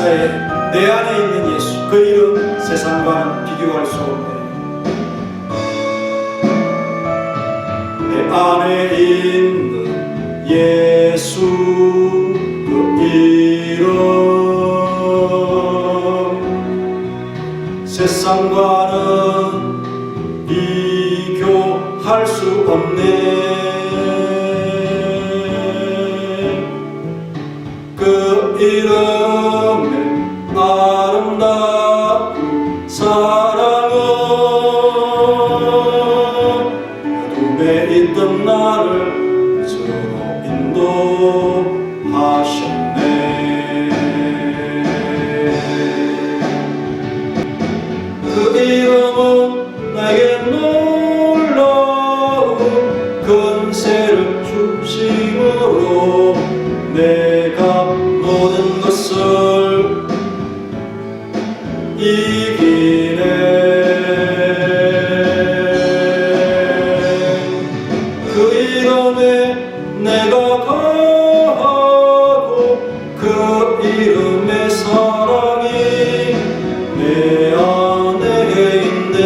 역사에 내 안에 있는 예수, 그 이름 세상과는 비교할 수 없네. 내 안에 있는 예수, 그 이름 세상과는 비교할 수 없네. 그 이름의 아름다운 사랑은 어둠에 있던 나를 저로 인도하셨네. 그 이름은 내게 놀라운 근세를 주심으로 내가 모든 것을 이기네. 그 이름에 내가 거하고 그 이름의 사랑이 내 안에 있네.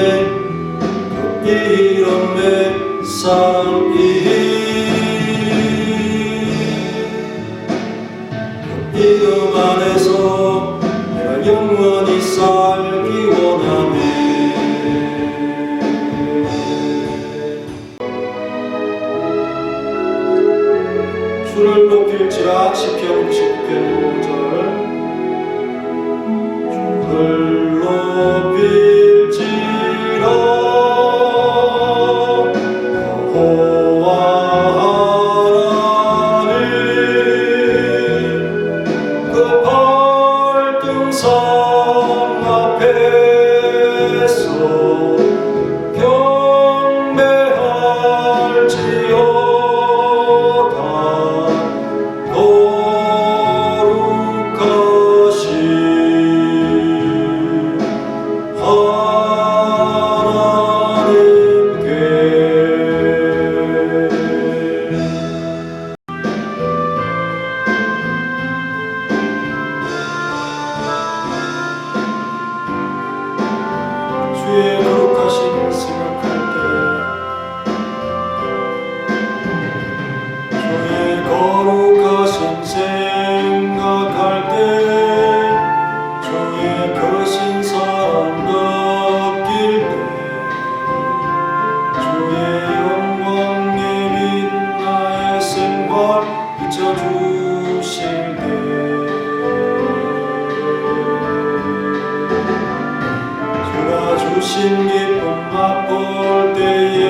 그 이름의 사랑이 이름 안에서 내가 영원히 살기 원하네. 주를 높일지라. 시편 59편 5절. 주를 높일지라 여호와 주의 거룩하심 생각할 때, 주의 거룩하심 생각할 때, 주의 크신 사랑 느낄 때, 주의 영광의 빛 나의 생활 비춰주실 때, 주신 기쁨 맛볼 때에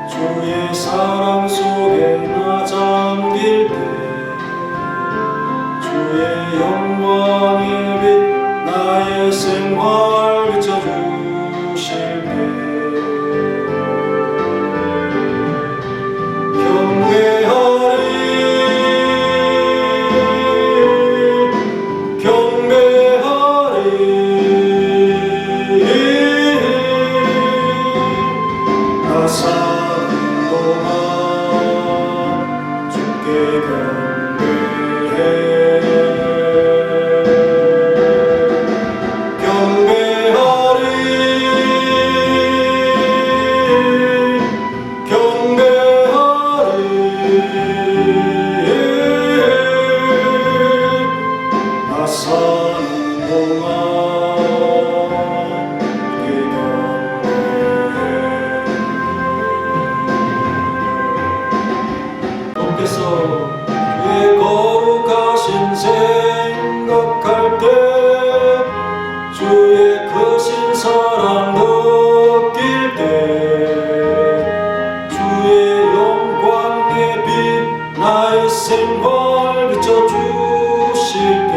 주의 사랑 속에 나 잠길 때, 주의 영광의 빛 나의 생활 비춰주실 때, 경배하리 경배하리 사는 동안 주께 경배해. 경배하리 경배하리 나 사는 동안 주의 거룩하신 생각할 때, 주의 크신 사랑 느낄 때, 주의 영광의 빛 나의 생활 비춰주실 때,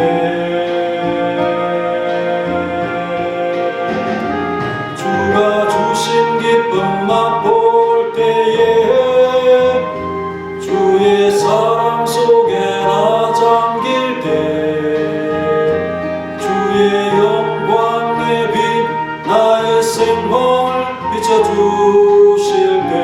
주가 주신 기쁨 맛볼 때에 주의 사랑 속에 나 잠길 때, 주의 영광의 빛 나의 생활 비춰주실 때,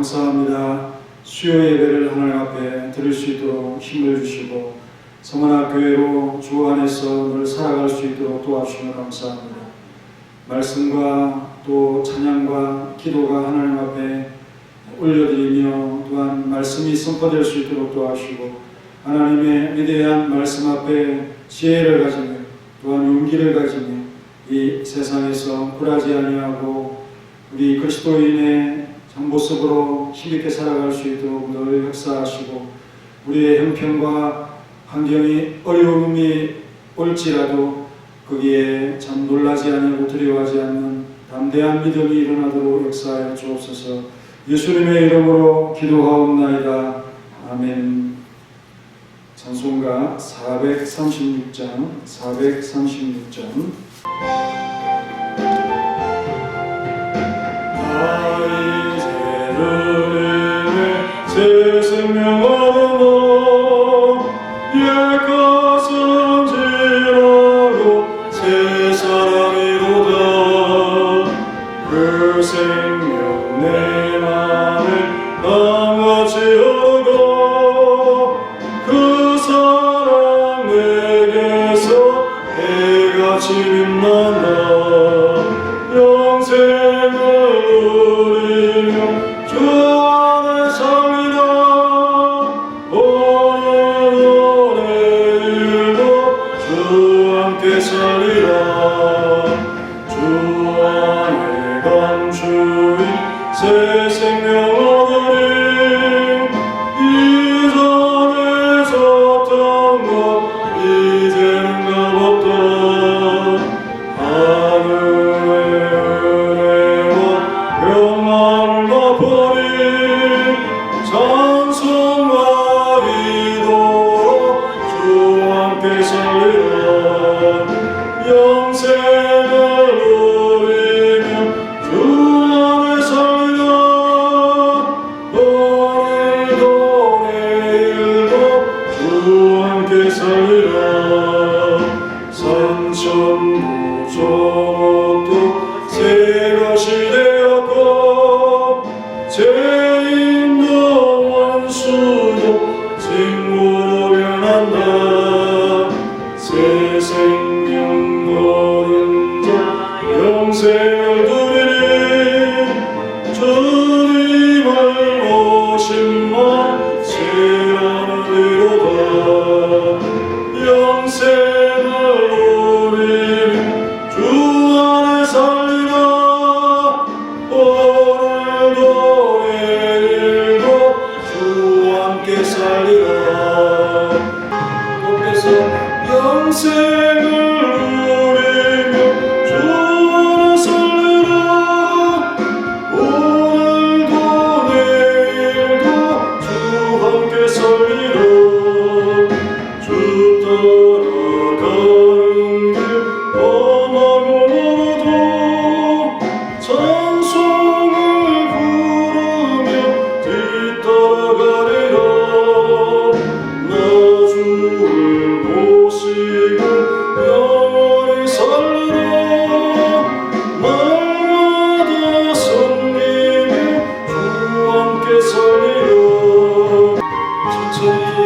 감사합니다. 수요 예배를 하나님 앞에 드릴 수 있도록 힘을 주시고 성원학 교회로 주 안에서 늘 살아갈 수 있도록 도와주시며 감사합니다. 말씀과 또 찬양과 기도가 하나님 앞에 올려드리며 또한 말씀이 선포될 수 있도록 도와주시고 하나님의 위대한 말씀 앞에 지혜를 가지며 또한 용기를 가지며 이 세상에서 굴하지 아니하고 우리 그리스도인의 모습으로 힘있게 살아갈 수 있도록 늘 역사하시고 우리의 형편과 환경이 어려움이 올지라도 거기에 참 놀라지 아니하고 두려워하지 않는 담대한 믿음이 일어나도록 역사하여 주옵소서. 예수님의 이름으로 기도하옵나이다. 아멘. 찬송가 436장 436장 새 생명 얻어 옛것은 지나고 새 사랑이로다. 그 생명 내 맘에 땅같이 얻어 그 사랑 내게서 해같이 빛난다. 영생을 누리며 주 안에 살리라. 오늘도 내일도 주 함께 살리라. 주 안에 간 주인 새 생명 얻으리. 수도 징후로 변한다. 새 생명 얻은 자 영생을 누리니 주님을 오심만 새하늘이로다. 영생을 누리니 주 안에 살리라. 오늘도 내일도 주 함께 살리라. 돕께서 영생을 누리며 주 안에 살리라. 오늘도 내일도 주 함께 살리라. 주 따라가는 길 험하고 멀어도 찬송을 부르며 뒤따라가리라. 나 주를 모시고 영원히 살리라. 날마다 섬기며 주 함께 살리라. 천천히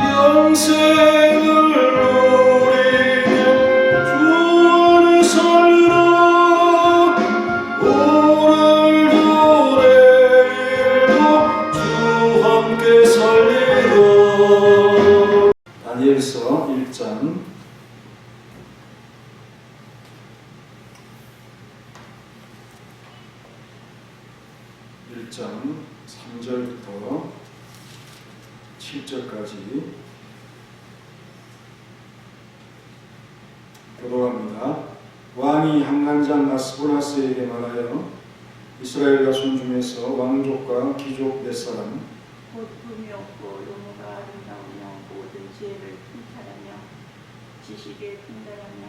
영생을 누리며 주 안에 살리라. 오늘도 내일도 주 함께 살리라. 다니엘서 1장 3절부터 7절까지 교독합니다. 왕이 한간장 아스보나스에게 말하여 이스라엘 자손 중에서 왕족과 귀족 몇 사람 곧 품이 없고 용어가 아름다우며 모든 지혜를 통찰하며 지식에 통달하며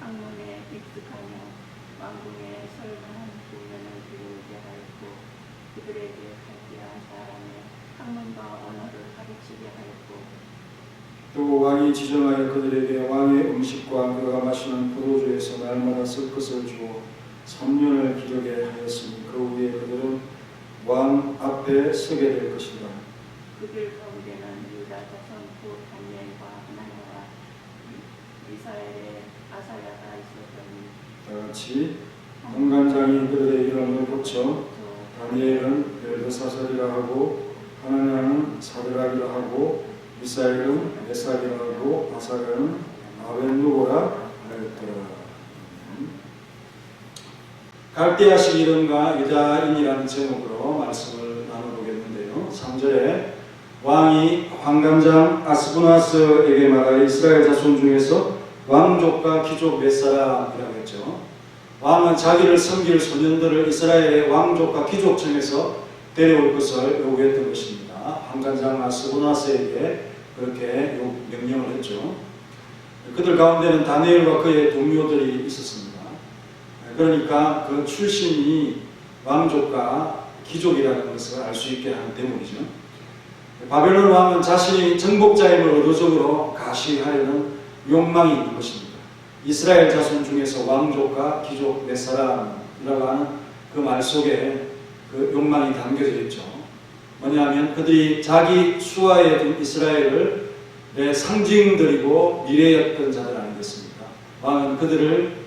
학문에 익숙하며 왕궁의 설명한 국면을 배우게 하였고 그들에게 갈대아 사람의 학문과 언어를 가르치게 하였고 또 왕이 지정하여 그들에게 왕의 음식과 그가 마시는 포도주에서 날마다 쓸 것을 주어 3년을 기르게 하였으니 그 후에 그들은 왕 앞에 서게 될 것이다. 그들 가운데는 유다 자손 곧 다니엘과 하나냐와 미사엘의 아사야가 있었더니 다같이 홍간장이 그들의 이름을 고쳐 다니엘은 벨드사살이라 하고 하나냐는 사드락이라 하고 미사엘은 메삭이라 하고 아사야는 아벤누고라 하였더라. 갈대아식 이름과 유다인이라는 제목으로 말씀을 나눠보겠는데요. 3절에 왕이 황감장 아스부나스에게 말하여 이스라엘 자손 중에서 왕족과 귀족 몇 사람이라고 했죠. 왕은 자기를 섬길 소년들을 이스라엘의 왕족과 귀족층에서 데려올 것을 요구했던 것입니다. 황감장 아스부나스에게 그렇게 명령을 했죠. 그들 가운데는 다니엘과 그의 동료들이 있었습니다. 그러니까 그 출신이 왕족과 귀족이라는 것을 알 수 있게 하는 때문이죠. 바벨론 왕은 자신이 정복자임을 의도적으로 가시하려는 욕망이 있는 것입니다. 이스라엘 자손 중에서 왕족과 귀족 몇 사람이라고 하는 그 말 속에 그 욕망이 담겨져 있죠. 뭐냐면 그들이 자기 수하에 둔 이스라엘을 상징들이고 미래였던 자들 아니겠습니까? 왕은 그들을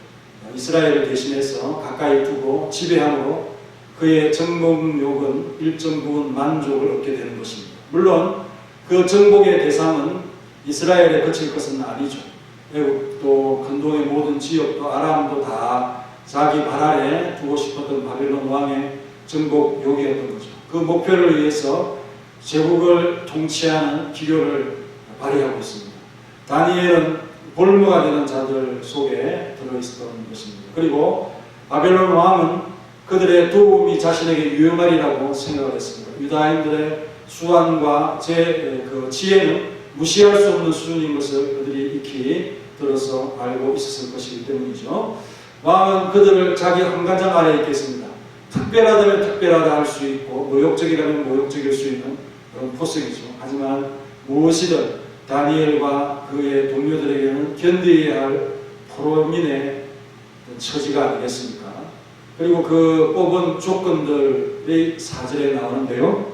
이스라엘을 대신해서 가까이 두고 지배함으로 그의 정복욕은 일정 부분 만족을 얻게 되는 것입니다. 물론 그 정복의 대상은 이스라엘에 그칠 것은 아니죠. 애국도 근동의 모든 지역도 아람도 다 자기 발 아래 두고 싶었던 바벨론 왕의 정복욕이었던 거죠. 그 목표를 위해서 제국을 통치하는 기교를 발휘하고 있습니다. 다니엘은 볼모가 되는 자들 속에 들어있었던 것입니다. 그리고 바벨론 왕은 그들의 도움이 자신에게 유용하리라고 생각을 했습니다. 유다인들의 수완과 지혜는 무시할 수 없는 수준인 것을 그들이 익히 들어서 알고 있었을 것이기 때문이죠. 왕은 그들을 자기 한간장 아래에 있겠습니다. 특별하다면 특별하다 할 수 있고 모욕적이라면 모욕적일 수 있는 그런 포석이죠. 하지만 무엇이든 다니엘과 그의 동료들에게는 견디어야 할 포로민의 처지가 아니겠습니까? 그리고 그 뽑은 조건들이 4절에 나오는데요.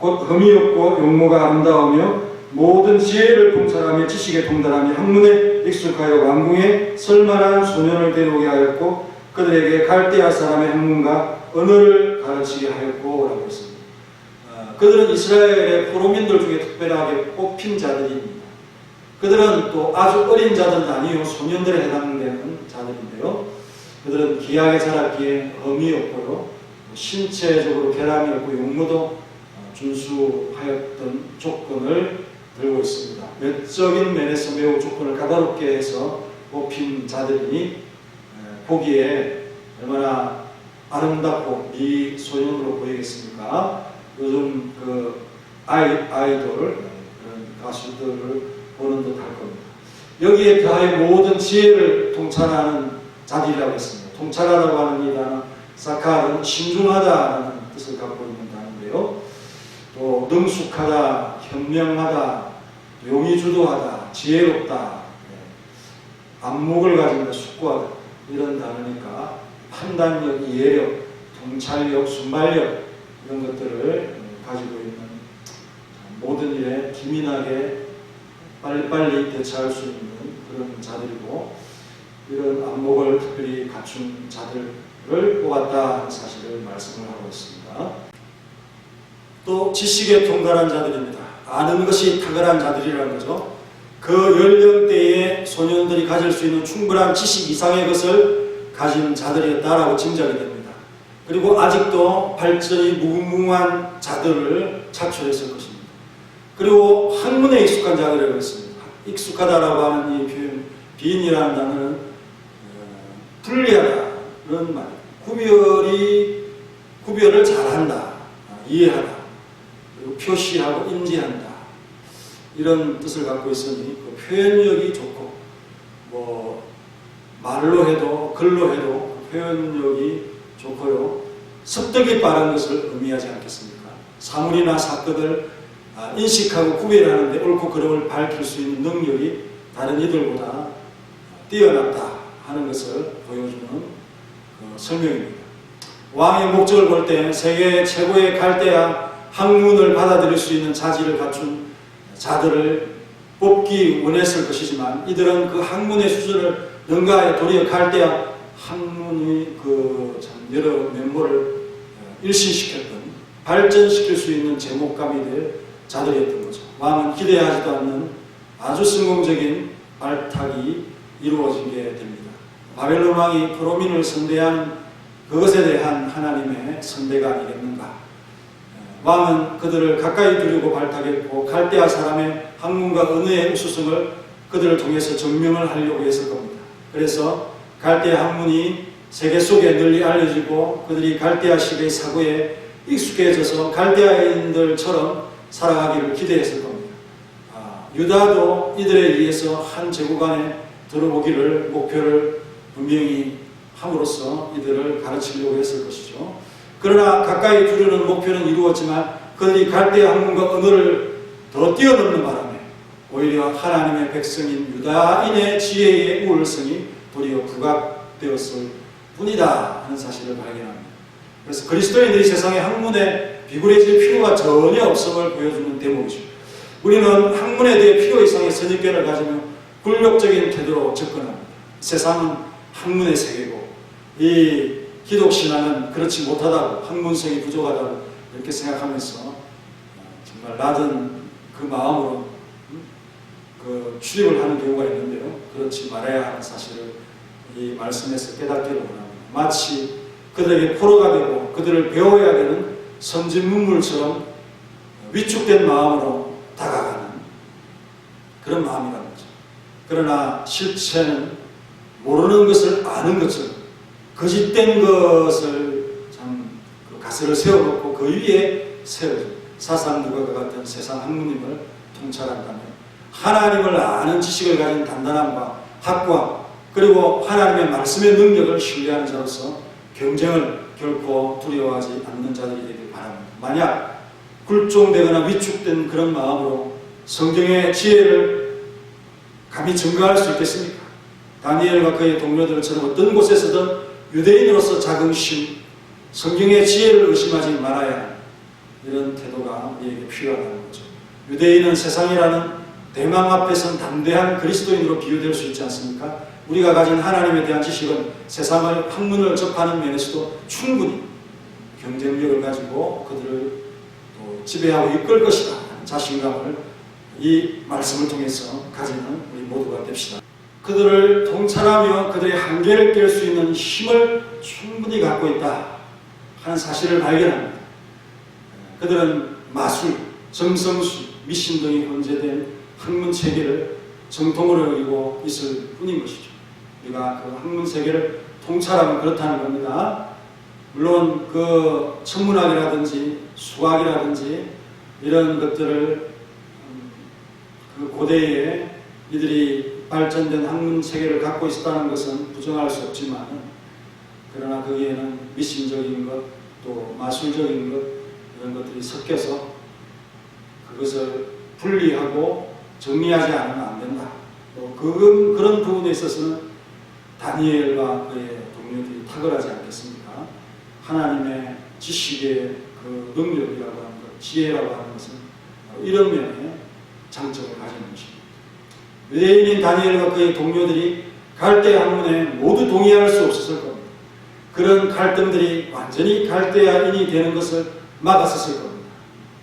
곧 흠이 없고 용모가 아름다우며 모든 지혜를 통찰하며 지식에 통달하며 학문에 익숙하여 왕궁에 설만한 소년을 데려오게 하였고 그들에게 갈대아 사람의 학문과 언어를 가르치게 하였고 라고 했습니다. 그들은 이스라엘의 포로민들 중에 특별하게 뽑힌 자들입니다. 그들은 또 아주 어린 자들은 아니요 소년들에 해당되는 자들인데요. 그들은 귀하게 자랐기에 흠이 없고요 신체적으로 결함이 없고 용모도 준수하였던 조건을 들고 있습니다. 외적인 면에서 매우 조건을 까다롭게 해서 뽑힌 자들이니 보기에 얼마나 아름답고 미소년으로 보이겠습니까? 요즘 그 아이돌 그런 가수들을 보는 듯 할 겁니다. 여기에 더하여 모든 지혜를 통찰하는 자들이라고 했습니다. 통찰하라고 하는 이 단어 사카는 신중하다라는 뜻을 갖고 있는 단어인데요. 또 능숙하다, 현명하다, 용의주도하다, 지혜롭다, 안목을 가진다, 숙고하다 이런 단어니까 판단력, 이해력, 통찰력, 순발력 이런 것들을 가지고 있는 모든 일에 기민하게 빨리빨리 대처할 수 있는 그런 자들이고 이런 안목을 특별히 갖춘 자들을 뽑았다는 사실을 말씀을 하고 있습니다. 또 지식에 통달한 자들입니다. 아는 것이 탁월한 자들이라는 거죠. 그 연령대의 소년들이 가질 수 있는 충분한 지식 이상의 것을 가진 자들이었다라고 짐작이 됩니다. 그리고 아직도 발전이 무궁무한 자들을 차출했을 것입니다. 그리고 학문에 익숙한 자들이라고 했습니다. 익숙하다라고 하는 이 표현, 비인이라는 단어는 분리하다 그런 말, 구별을 잘한다, 이해하다, 그리고 표시하고 인지한다 이런 뜻을 갖고 있으니 그 표현력이 좋고 뭐 말로 해도 글로 해도 표현력이 좋고요 습득이 빠른 것을 의미하지 않겠습니까? 사물이나 사건을 인식하고 구별하는데 옳고 그름을 밝힐 수 있는 능력이 다른 이들보다 뛰어났다 하는 것을 보여주는 그 설명입니다. 왕의 목적을 볼 때 세계 최고의 갈대아 학문을 받아들일 수 있는 자질을 갖춘 자들을 뽑기 원했을 것이지만 이들은 그 학문의 수준을 능가하여 도리어 갈대아 학문의 참 여러 면모를 일신시켰던 발전시킬 수 있는 제목감이 될 자들이었던 거죠. 왕은 기대하지도 않는 아주 성공적인 발탁이 이루어지게 됩니다. 바벨론 왕이 포로민을 선대한 그것에 대한 하나님의 선대가 아니겠는가. 왕은 그들을 가까이 두려고 발탁했고 갈대아 사람의 학문과 언어의 우수성을 그들을 통해서 증명을 하려고 했을 겁니다. 그래서 갈대아 학문이 세계 속에 널리 알려지고 그들이 갈대아식의 사고에 익숙해져서 갈대아인들처럼 살아가기를 기대했을 겁니다. 유다도 이들에 의해서 한 제국 안에 들어오기를 목표를 분명히 함으로써 이들을 가르치려고 했을 것이죠. 그러나 가까이 두려는 목표는 이루었지만 그들이 갈대아 학문과 언어를 더 뛰어넘는 바람에 오히려 하나님의 백성인 유다인의 지혜의 우월성이 도리어 부각되었을 뿐이다 하는 사실을 발견합니다. 그래서 그리스도인들이 세상의 학문에 비굴해질 필요가 전혀 없음을 보여주는 대목이죠. 우리는 학문에 대해 필요 이상의 선입견을 가지며 굴욕적인 태도로 접근합니다. 세상은 학문의 세계고 이 기독신앙은 그렇지 못하다고 학문성이 부족하다고 이렇게 생각하면서 정말 낮은 그 마음으로 그 출입을 하는 경우가 있는데요. 그렇지 말아야 하는 사실을 이 말씀에서 깨닫기를 원합니다. 마치 그들에게 포로가 되고 그들을 배워야 되는 선진 문물처럼 위축된 마음으로 다가가는 그런 마음이라는 거죠. 그러나 실체는 모르는 것을 아는 것처럼 거짓된 것을 참 그 가설을 세워놓고 그 위에 세워져 사상누가가 같은 세상 학문임을 통찰한다면 하나님을 아는 지식을 가진 단단함과 학과 그리고 하나님의 말씀의 능력을 신뢰하는 자로서 경쟁을 결코 두려워하지 않는 자들이 되길 바랍니다. 만약 굴종되거나 위축된 그런 마음으로 성경의 지혜를 감히 증거할 수 있겠습니까? 다니엘과 그의 동료들처럼 어떤 곳에서든 유대인으로서 자긍심, 성경의 지혜를 의심하지 말아야 이런 태도가 우리에게 필요하다는 거죠. 유대인은 세상이라는 대망 앞에선 담대한 그리스도인으로 비유될 수 있지 않습니까? 우리가 가진 하나님에 대한 지식은 세상을 학문을 접하는 면에서도 충분히 경쟁력을 가지고 그들을 또 지배하고 이끌 것이다 하는 자신감을 이 말씀을 통해서 가지는 우리 모두가 됩시다. 그들을 통찰하며 그들의 한계를 깰 수 있는 힘을 충분히 갖고 있다 하는 사실을 발견합니다. 그들은 마술, 점성술, 미신 등이 혼재된 학문 체계를 정통으로 여기고 있을 뿐인 것이죠. 우리가 그 학문 세계를 통찰하면 그렇다는 겁니다. 물론 그 천문학이라든지 수학이라든지 이런 것들을 그 고대에 이들이 발전된 학문 체계를 갖고 있었다는 것은 부정할 수 없지만, 그러나 거기에는 미신적인 것, 또 마술적인 것, 이런 것들이 섞여서 그것을 분리하고 정리하지 않으면 안 된다. 또 그런 부분에 있어서는 다니엘과 그의 동료들이 탁월하지 않겠습니까? 하나님의 지식의 그 능력이라고 하는 것, 지혜라고 하는 것은 이런 면에 장점을 가지는 것입니다. 유대인인 다니엘과 그의 동료들이 갈대아 학문에 모두 동의할 수 없었을 겁니다. 그런 갈등들이 완전히 갈대아인이 되는 것을 막았었을 겁니다.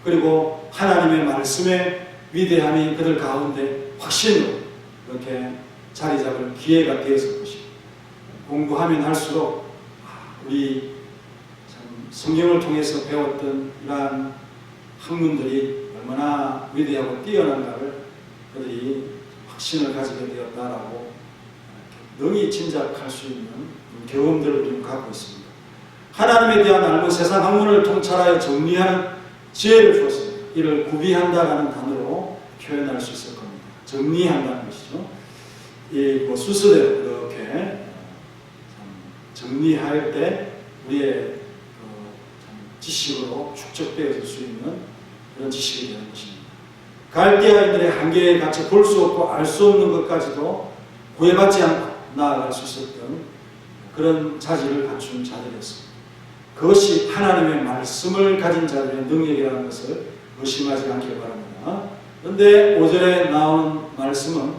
그리고 하나님의 말씀의 위대함이 그들 가운데 확신으로 이렇게 자리 잡을 기회가 되었을 것입니다. 공부하면 할수록 우리 참 성경을 통해서 배웠던 이러한 학문들이 얼마나 위대하고 뛰어난가를 그들이 확신을 가지게 되었다라고 능히 짐작할 수 있는 경험들을 우리는 갖고 있습니다. 하나님에 대한 알고 세상 학문을 통찰하여 정리하는 지혜를 주었습니다. 이를 구비한다라는 단어로 표현할 수 있을 겁니다. 정리한다는 것이죠. 이 순서대로 이렇게 정리할 때 우리의 지식으로 축적되어질 수 있는 그런 지식이 되는 것입니다. 갈대아인들의 한계에 갇혀 볼 수 없고 알 수 없는 것까지도 구애받지 않고 나아갈 수 있었던 그런 자질을 갖춘 자들이었습니다. 그것이 하나님의 말씀을 가진 자들의 능력이라는 것을 의심하지 않길 바랍니다. 그런데 5절에 나온 말씀은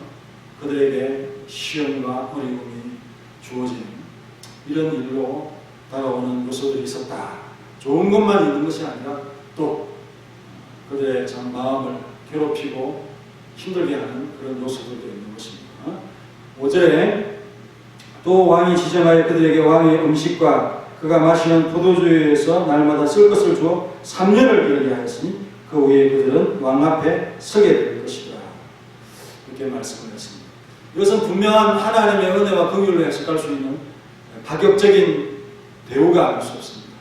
그들에게 시험과 어려움이 주어지는 이런 일로 다가오는 요소들이 있었다. 좋은 것만 있는 것이 아니라 또 그들의 참 마음을 괴롭히고 힘들게 하는 그런 요소들도 있는 것입니다. 5절에 또 왕이 지정하여 그들에게 왕의 음식과 그가 마시는 포도주에서 날마다 쓸 것을 주어 3년을 기르게 하였으니 그 후에 그들은 왕 앞에 서게 될 것이다. 이렇게 말씀을 했습니다. 이것은 분명한 하나님의 은혜와 긍휼로 해석할 수 있는 파격적인 대우가 아닐 수 없습니다.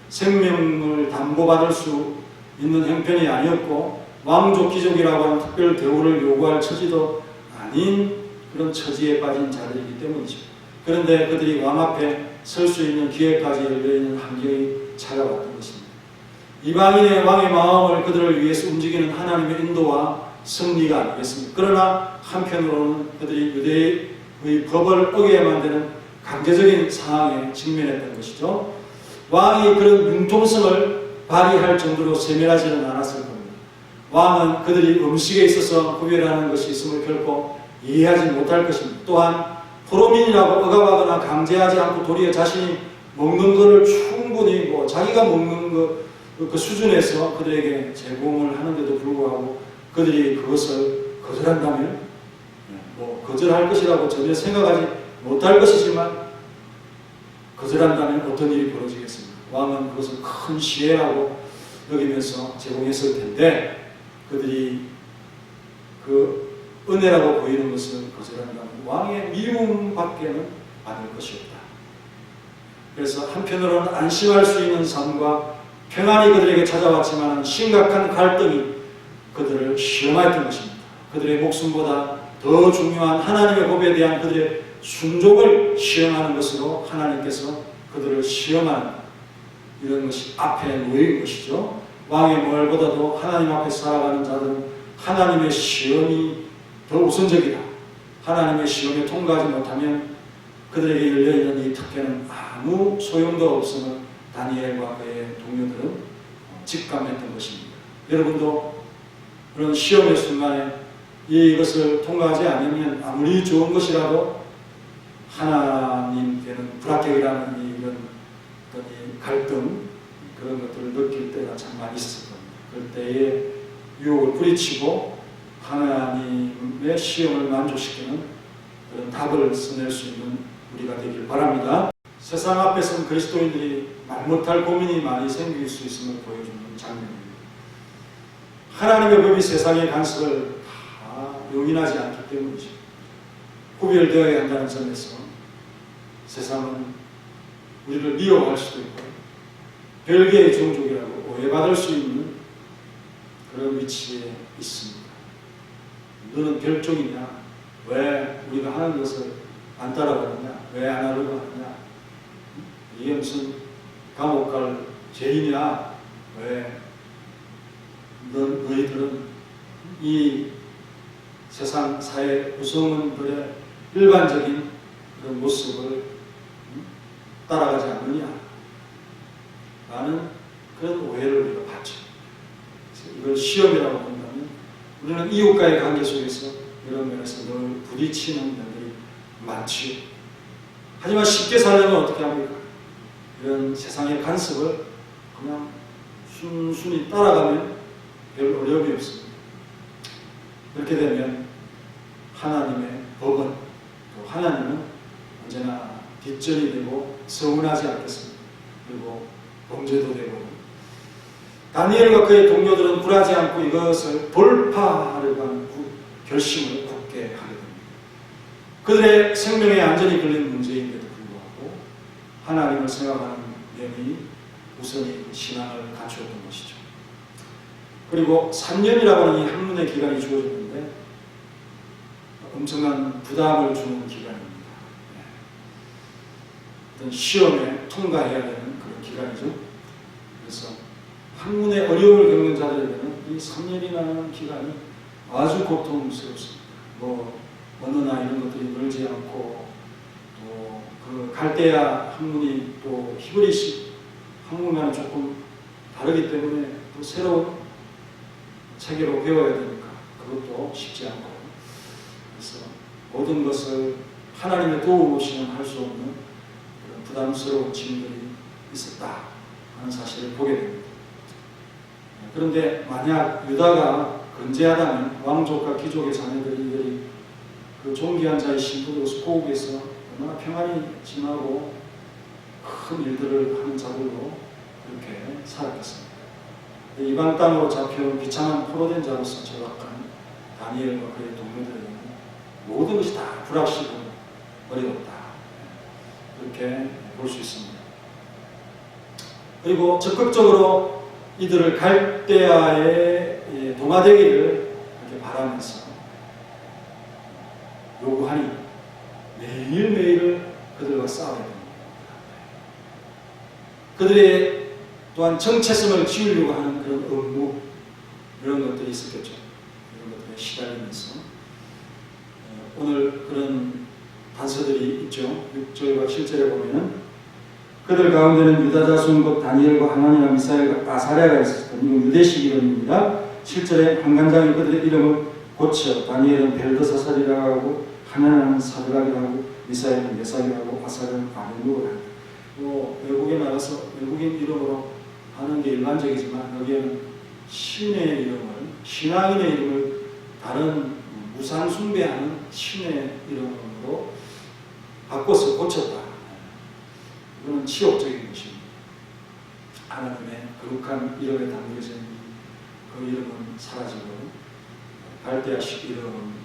생명을 담보받을 수 있는 형편이 아니었고 왕족 귀족이라고 하는 특별 대우를 요구할 처지도 아닌 그런 처지에 빠진 자들이기 때문이죠. 그런데 그들이 왕 앞에 설 수 있는 기회까지 열려있는 환경이 찾아왔던 것입니다. 이방인의 왕의 마음을 그들을 위해서 움직이는 하나님의 인도와 섭리가 아니겠습니까? 그러나 한편으로는 그들이 유대의 법을 어겨야만 되는 강제적인 상황에 직면했던 것이죠. 왕이 그런 융통성을 발휘할 정도로 세밀하지는 않았을 겁니다. 왕은 그들이 음식에 있어서 구별하는 것이 있음을 결코 이해하지 못할 것입니다. 또한 포로민이라고 억압하거나 강제하지 않고 도리어 자신이 먹는 것을 충분히 자기가 먹는 그 수준에서 그들에게 제공을 하는데도 불구하고 그들이 그것을 거절한다면 거절할 것이라고 전혀 생각하지 못할 것이지만 거절한다면 어떤 일이 벌어지겠습니까? 왕은 그것을 큰 시혜라고 여기면서 제공했을 텐데 그들이 그 은혜라고 보이는 것을 거절한다면 왕의 미움밖에는 받을 것이 없다. 그래서 한편으로는 안심할 수 있는 삶과 평안이 그들에게 찾아왔지만 심각한 갈등이 그들을 시험하였던 것입니다. 그들의 목숨보다 더 중요한 하나님의 법에 대한 그들의 순종을 시험하는 것으로 하나님께서 그들을 시험하는 이런 것이 앞에 놓인 것이죠. 왕의 moral보다도 하나님 앞에 살아가는 자들은 하나님의 시험이 더 우선적이다. 하나님의 시험에 통과하지 못하면 그들에게 열려있는 이 특혜는 아무 소용도 없음을 다니엘과 그의 동료들은 직감했던 것입니다. 여러분도 그런 시험의 순간에 이것을 통과하지 않으면 아무리 좋은 것이라도 하나님께는 불합격이라는 이런 어떤 이 갈등, 그런 것들을 느낄 때가 참 많이 있었을 겁니다. 그럴 때에 유혹을 뿌리치고 하나님의 시험을 만족시키는 그런 답을 써낼 수 있는 우리가 되길 바랍니다. 세상 앞에서는 그리스도인들이 말 못할 고민이 많이 생길 수 있음을 보여주는 장면입니다. 하나님의 법이 세상의 간섭을 다 용인하지 않기 때문이죠. 구별되어야 한다는 점에서 세상은 우리를 미워할 수도 있고 별개의 종족이라고 오해받을 수 있는 그런 위치에 있습니다. 너는 별종이냐? 왜 우리가 하는 것을 안 따라가느냐? 왜 안 하려고 하느냐? 이게 무슨 감옥 갈 죄이냐? 왜 너희들은 이 세상 사회 구성원들의 일반적인 그런 모습을 따라가지 않느냐? 라는 그런 오해를 우리가 받죠. 이걸 시험이라고 본다면 우리는 이웃과의 관계 속에서 이런 면에서 늘 부딪히는 면들이 많지요. 하지만 쉽게 살려면 어떻게 합니까? 이런 세상의 간섭을 그냥 순순히 따라가면 별 어려움이 없습니다. 그렇게 되면 하나님의 법은, 또 하나님은 언제나 뒷전이 되고 서운하지 않겠습니다. 그리고 범죄도 되고, 다니엘과 그의 동료들은 굴하지 않고 이것을 돌파하려고 하는 결심을 굳게 하게 됩니다. 그들의 생명에 안전이 걸린 문제인데도 불구하고 하나님을 생각하는 면이 우선이 신앙을 갖추었던 것이죠. 그리고 3년이라고 하는 이 학문의 기간이 주어졌는데 엄청난 부담을 주는 기간입니다. 어떤 시험에 통과해야 되는 그런 기간이죠. 그래서 학문의 어려움을 겪는 자들에게는 이 3년이라는 기간이 아주 고통스럽습니다. 뭐 언어나 이런 것들이 늘지 않고 또 그 갈대아 학문이 또 히브리식 학문과는 조금 다르기 때문에 또 새로운 체계로 배워야 되니까 그것도 쉽지 않고, 그래서 모든 것을 하나님의 도움 없이는 할 수 없는 그런 부담스러운 짐들이 있었다 하는 사실을 보게 됩니다. 그런데 만약 유다가 건재하다면 왕족과 귀족의 자녀들이 그 존귀한 자의 신부로서 고국에서 얼마나 평안히 지나고 큰 일들을 하는 자들로 그렇게 살았겠습니다. 이방 땅으로 잡혀온 비참한 포로된 자로서 절박한 다니엘과 그의 동료들에게는 모든 것이 다 불확실하고 어려웠다, 그렇게 볼 수 있습니다. 그리고 적극적으로 이들을 갈대아의 동화되기를 이렇게 바라면서 요구하니 매일매일 그들과 싸워야 됩니다. 그들의 또한 정체성을 지으려고 하는 그런 업무, 이런 것들이 있었겠죠. 이런 것들에 시달리면서 오늘 그런 단서들이 있죠. 6절과 7절에 보면은 그들 가운데는 유다 자손 곧 다니엘과 하나니와 미사엘과 아사랴가 있었던 이건 유대식 이름입니다. 7절에 환관장이 그들의 이름을 고쳐 다니엘은 벨드사살이라고 하고 하나니는 사드락이라고 하고 미사엘은 메삭이라고 아사랴는 아벤노라고 합니다. 외국에 나가서 외국인 이름으로 하는 게 일반적이지만 여기에는 신의 이름을, 신앙인의 이름을 다른 무상 숭배하는 신의 이름으로 바꿔서 고쳤다. 이거는 치욕적인 것입니다. 하나님의 거룩한 이름에 담겨진 그 이름은 사라지고 갈대아식 이름이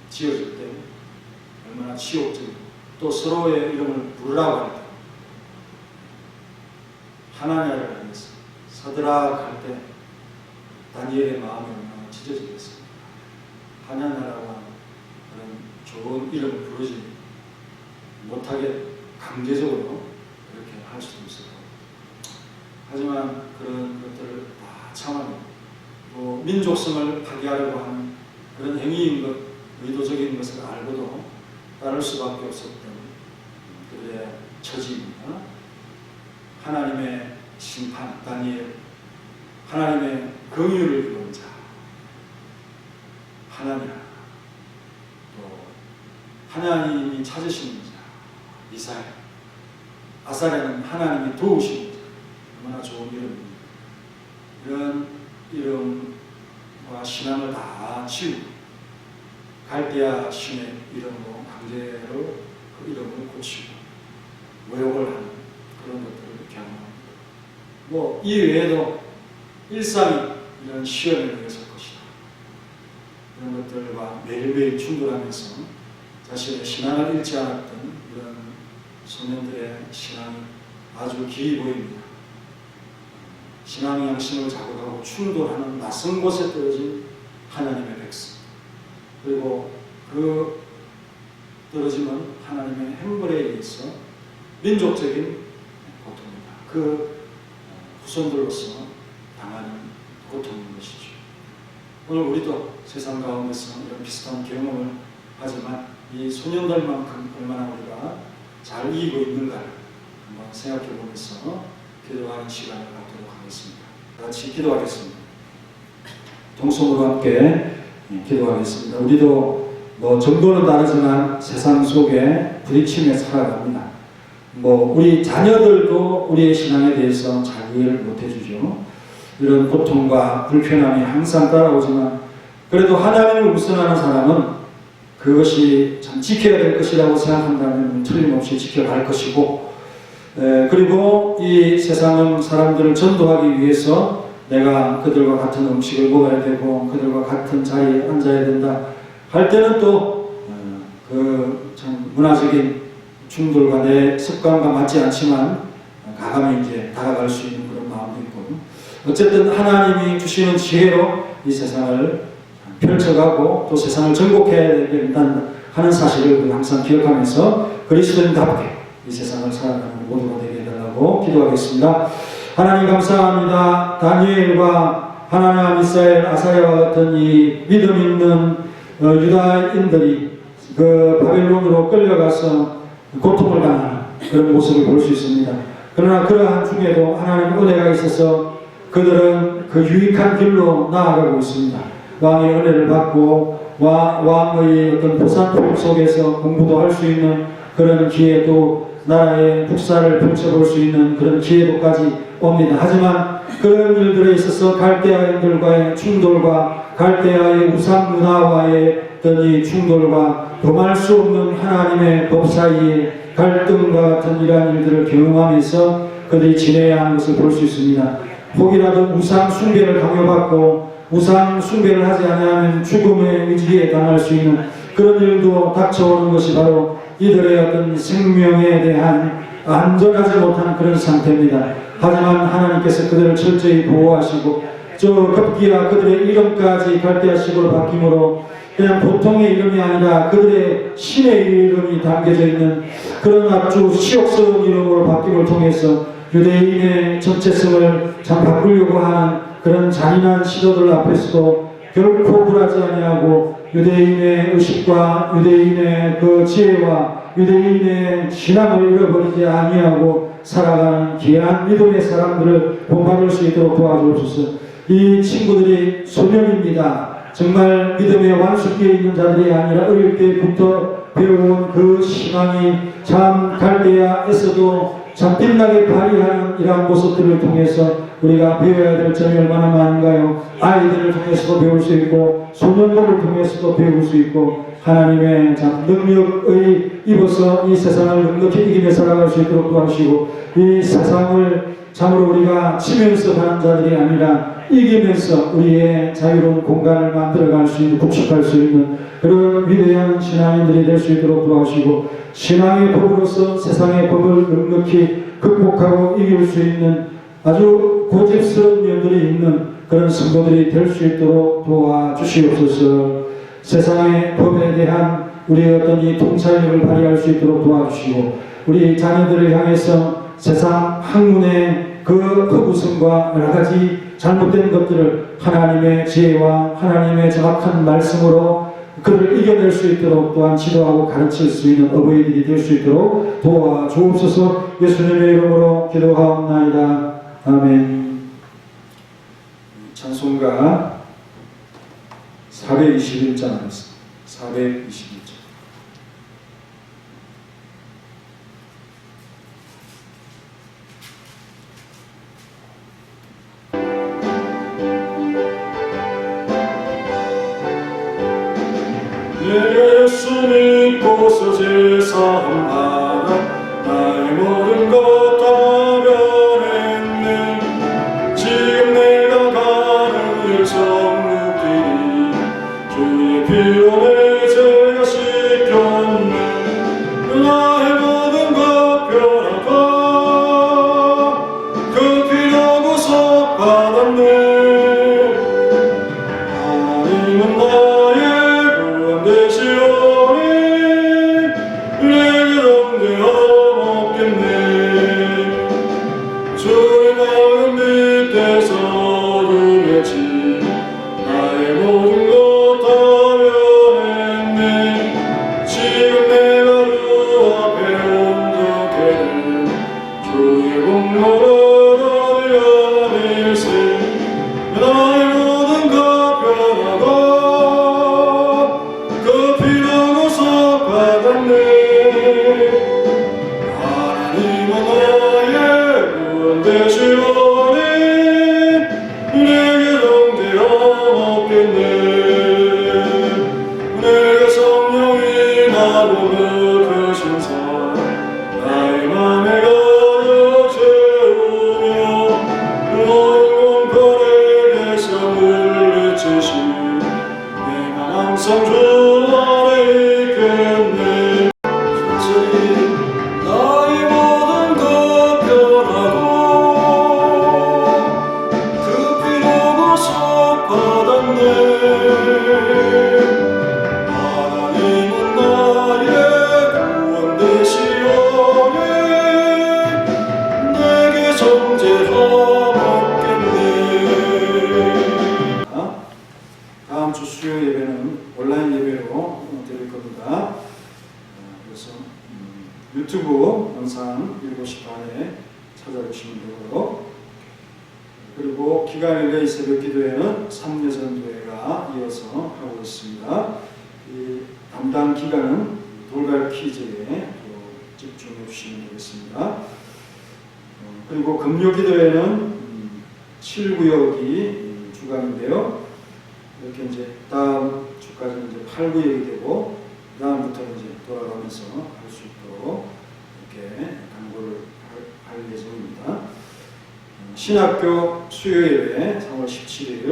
지어질 때 얼마나 치욕적이고 또 서로의 이름을 부르라고 할 때 하나냐를 향해서 사드락 할 때 다니엘의 마음이 얼마나 찢어지겠습니까? 하나냐라고 하는 그런 좋은 이름을 부르지 못하게 강제적으로 그렇게 할 수도 있을 거고, 하지만 그런 것들을 다 참아내고 또 민족성을 파괴하려고 하는 그런 행위인 것, 의도적인 것을 알고도 따를 수밖에 없었던 그들의 처지입니다. 하나님의 심판, 다니엘, 하나님의 긍휼을 이룬 자, 하나냐, 또 하나님이 찾으시는 자, 이사야, 아사랴는 하나님이 도우시는 자, 얼마나 좋은 이름입니다. 이런 이름과 신앙을 다 지우고 갈대아 신의 이름으로 강제로 그 이름을 고치고 모욕을 하는 그런 것들을 경험합니다. 이 외에도 일상이 이런 시험에 의해서 것이다. 이런 것들과 매일매일 충돌하면서 자신의 신앙을 잃지 않았던 이런 소년들의 신앙이 아주 기이 보입니다. 신앙의 양심을 자극하고 충돌하는 낯선 곳에 떨어진 하나님의 백성, 그리고 그 떨어짐은 하나님의 행벌에 의해서 민족적인 고통입니다. 그 후손들로서 당하는 고통인 것이죠. 오늘 우리도 세상 가운데서 이런 비슷한 경험을 하지만 이 소년들만큼 얼마나 우리가 잘 이기고 있는가를 한번 생각해 보면서 기도하는 시간을 갖도록 하겠습니다. 같이 기도하겠습니다. 동성으로 함께 기도하겠습니다. 우리도 정도는 다르지만 세상 속에 부딪히며 살아갑니다. 우리 자녀들도 우리의 신앙에 대해서 잘 이해를 못해주죠. 이런 고통과 불편함이 항상 따라오지만 그래도 하나님을 우선하는 사람은 그것이 참 지켜야 될 것이라고 생각한다면 틀림없이 지켜갈 것이고, 그리고 이 세상은 사람들을 전도하기 위해서 내가 그들과 같은 음식을 먹어야 되고 그들과 같은 자리에 앉아야 된다 할 때는 또 그 참 문화적인 충돌과 내 습관과 맞지 않지만 가감히 이제 다가갈 수 있는 그런 마음도 있고, 어쨌든 하나님이 주시는 지혜로 이 세상을 펼쳐가고 또 세상을 정복해야 된다 하는 사실을 항상 기억하면서 그리스도인답게 이 세상을 살아가는 모두가 되게 해달라고 기도하겠습니다. 하나님 감사합니다. 다니엘과 하나나, 미사엘, 아사랴와 같은 이 믿음 있는 유다인들이 그 바벨론으로 끌려가서 고통을 당하는 그런 모습을 볼 수 있습니다. 그러나 그러한 중에도 하나님의 은혜가 있어서 그들은 그 유익한 길로 나아가고 있습니다. 왕의 은혜를 받고 왕의 어떤 보살품 속에서 공부도 할 수 있는 그런 기회도, 나라의 국사를 펼쳐볼 수 있는 그런 기회도까지 옵니다. 하지만 그런 일들에 있어서 갈대아인들과의 충돌과 갈대아의 우상 문화와의 어떤 이 충돌과 범할 수 없는 하나님의 법 사이의 갈등과 같은 이러한 일들을 경험하면서 그들이 지내야 하는 것을 볼 수 있습니다. 혹이라도 우상 숭배를 강요받고 우상 숭배를 하지 않으면 죽음의 의지에 당할 수 있는 그런 일도 닥쳐오는 것이 바로 이들의 어떤 생명에 대한 안전하지 못한 그런 상태입니다. 하지만 하나님께서 그들을 철저히 보호하시고 저 급기야 그들의 이름까지 갈대아식으로 바뀜으로 그냥 보통의 이름이 아니라 그들의 신의 이름이 담겨져 있는 그런 아주 시옥스러운 이름으로 바뀜을 통해서 유대인의 정체성을 참 바꾸려고 하는 그런 잔인한 시도들 앞에서도 결코 굴하지 아니하고 유대인의 의식과 유대인의 그 지혜와 유대인의 신앙을 잃어버리지 아니하고 살아가는 귀한 믿음의 사람들을 본받을 수 있도록 도와주옵소서. 이 친구들이 소년입니다. 정말 믿음의 완숙기에 있는 자들이 아니라 어릴 때부터 배워온 그 신앙이 참 갈대아에서도 참 빛나게 발휘하는 이러한 모습들을 통해서 우리가 배워야 될 점이 얼마나 많은가요? 아이들을 통해서도 배울 수 있고 소년들을 통해서도 배울 수 있고 하나님의 참 능력의 입어서 이 세상을 넉넉히 이기며 살아갈 수 있도록 도와주시고 이 세상을 참으로 우리가 치면서 가는 자들이 아니라 이기면서 우리의 자유로운 공간을 만들어갈 수 있는, 구축할 수 있는 그런 위대한 신앙인들이 될 수 있도록 도와주시고 신앙의 법으로서 세상의 법을 넉넉히 극복하고 이길 수 있는 아주 고집스러운 면들이 있는 그런 성도들이 될 수 있도록 도와주시옵소서. 세상의 법에 대한 우리의 어떤 이 통찰력을 발휘할 수 있도록 도와주시고 우리 자녀들을 향해서 세상 학문의 그 허구성과 여러 가지 잘못된 것들을 하나님의 지혜와 하나님의 정확한 말씀으로 그를 이겨낼 수 있도록 또한 지도하고 가르칠 수 있는 어버이들이 될 수 있도록 도와주옵소서. 예수님의 이름으로 기도하옵나이다. 아멘. 찬송가 421장 하겠습니다. 421장. 예수 믿고서 제사함하라 나의 모든 것 다 변했네 지금 내가 가는 길 정육길이 주의 피로 내 죄가 씻겼네 나의 모든 것 변하고 그 피로 구속받았네 하나님은 나의 되시오니 내게 정죄함 없겠네 주의 마음 밑에서 유명치 나의 모든 것 다 변했네 지금 내가 주 앞에 온전케 주의 공로를 하늘일세 나의 모든 것 변하고 그 피로 구속받았네 하나님은 나의 구원 되시오니 내게 정죄함 없겠네 내게 성령이 나로 느끼신 사 나의 맘에 가득 채우며 모든 공포에게서 물리치시 내가 항상 주 안에 있겠네 천천히 나의 모든 것 변하고 그 피로 구속받았네 하나님은 나의 구원 되시오니 내게 정죄함 없겠네. 다음 주 수요 예배는 온라인 예배로 드릴 겁니다. 그래서 유튜브 영상 7시 반에 찾아주시면 되고요. 그리고 기간 릴레이 새벽 기도회는 3례 전도회가 이어서 하고 있습니다. 이 담당 기간은 돌발 퀴즈에 집중해 주시면 되겠습니다. 그리고 금요 기도회는 7구역이 주간인데요. 이렇게 이제 다음 주까지 이제 8구역이 되고 다음부터는 이제 돌아가면서 할 수 있도록 이렇게 강구를 할 예정입니다. 신학교 수요예배 3월 17일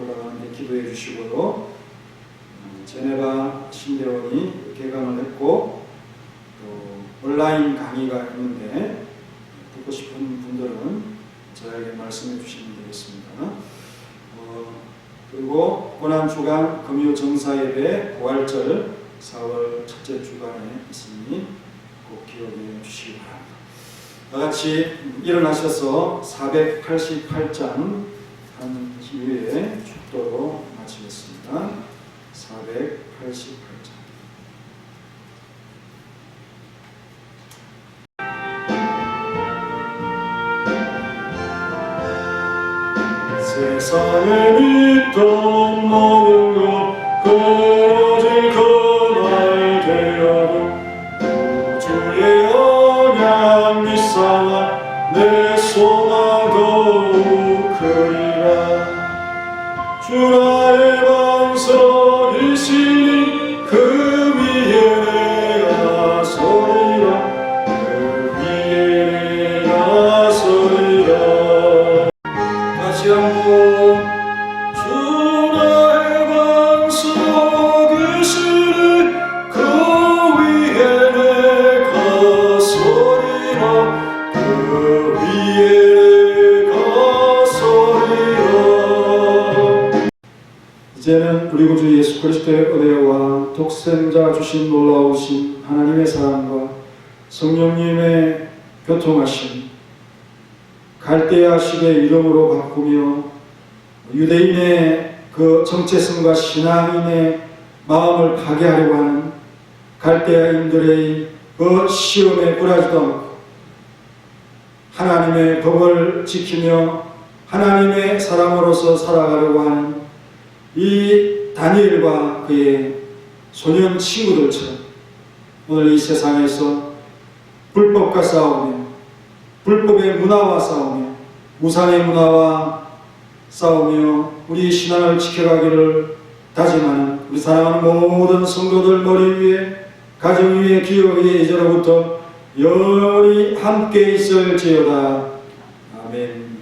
올라가는데 기도해 주시고요. 제네바 신대원이 개강을 했고 또 온라인 강의가 있는데 듣고 싶은 분들은 저에게 말씀해 주시면 되겠습니다. 그리고 고난주간 금요 정사예배 부활절 4월 첫째 주간에 있으니 꼭 기억해 주시기 바랍니다. 다같이 일어나셔서 488장 한 이후에 축도로 마치겠습니다. 488장. 세상에 믿던 모든 것 끊어질 그날 되어도 주의 언약 믿사와 내 소망 더욱 크리라 주 나의 반석이시니 그 위에 내가 서리라 그 위에 내가 서리라 다시 한번 주 나의 반석이시니 그 위에 내가 서리라 그 위에 내가 서리라. 이제는 우리 구주 예수 그리스도의 은혜와 독생자 주신 놀라우신 하나님의 사랑과 성령님의 교통하심 갈대아식의 이름으로 바꾸며 유대인의 그 정체성과 신앙인의 마음을 파괴하려고 하는 갈대아인들의 그 시험에 굴하지도 않고 하나님의 법을 지키며 하나님의 사람으로서 살아가려고 하는 이 다니엘과 그의 소년 친구들처럼 오늘 이 세상에서 불법과 싸우며 불법의 문화와 싸우며 우상의 문화와 싸우며 우리 신앙을 지켜가기를 다짐하는 우리 사랑하는 모든 성도들 머리 위에 가정 위에 기업 위에 이제로부터 영원히 함께 있을지어다. 아멘.